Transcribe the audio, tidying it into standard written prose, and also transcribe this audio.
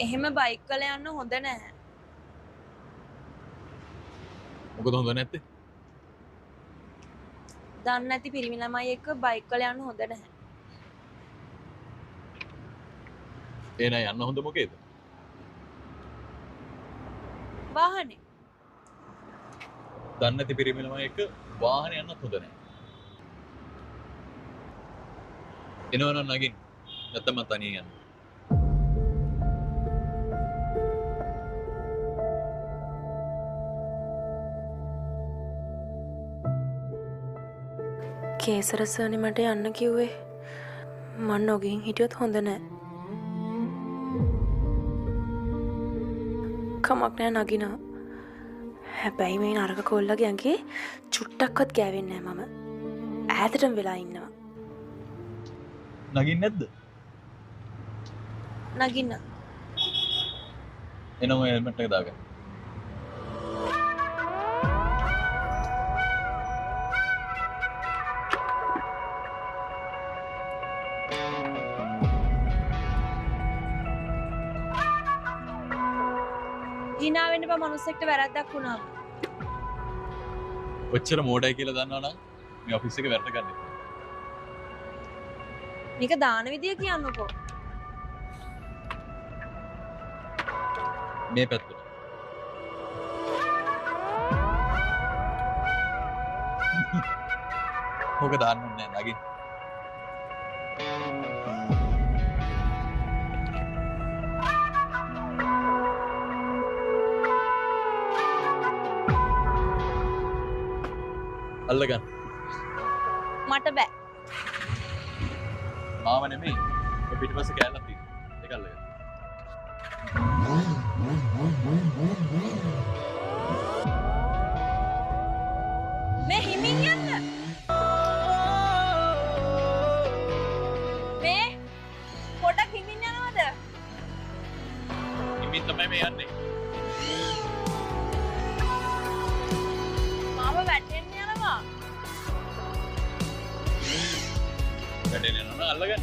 එහෙම බයික් වල යන්න හොඳ නැහැ. මොකද හොඳ නැත්තේ? දන්නේ නැති පිරිමි ළමයි එක්ක බයික් වල යන්න හොඳ නැහැ. එහෙනම් යන්න හොඳ මොකේද? වාහනේ. දන්නේ නැති පිරිමි ළමයි එක්ක වාහනේ යන්නත් හොඳ නැහැ. එනවනම් නගින්න. නැත්තම් මම තනියෙන් යන්න. කේසර සර්නි මට යන්න කිව්වේ. මං නොගින් හිටියොත් හොඳ නෑ. කමක් නෑ නගිනා. හැබැයි මේ නරක කොල්ලගේ ඇඟේ චුට්ටක්වත් ගෑවෙන්නේ නෑ මම. ඈතටම වෙලා ඉන්නවා. නගින්නේ නැද්ද? නගින්න. එනම හෙල්මට් එක දාගන්න. hina වෙන්න බා මනුස්සෙක්ට වැරද්දක් වුණාම. ඔච්චර මෝඩයි කියලා දන්නවනම් මේ ඔෆිස් එක වැරද්ද ගන්න. මේක දාන විදිය කියන්නකෝ. මේ පැත්තට. ඕක දාන්න ඕනේ නැහැ නගින්න. අල්ලගන්න. මට බෑ. මාව නෙමෙයි. ඔය පිටිපස්සේ කෑල්ලක් තියෙනවා. ඒක අල්ලගන්න. මේ හිමින් යන්න. මේ පොඩක් හිමින් යනවද? හිමින් තමයි මේ යන්නේ. මාව වැටෙන්න යනවා. වැඩේ නේද අල්ලගන්න.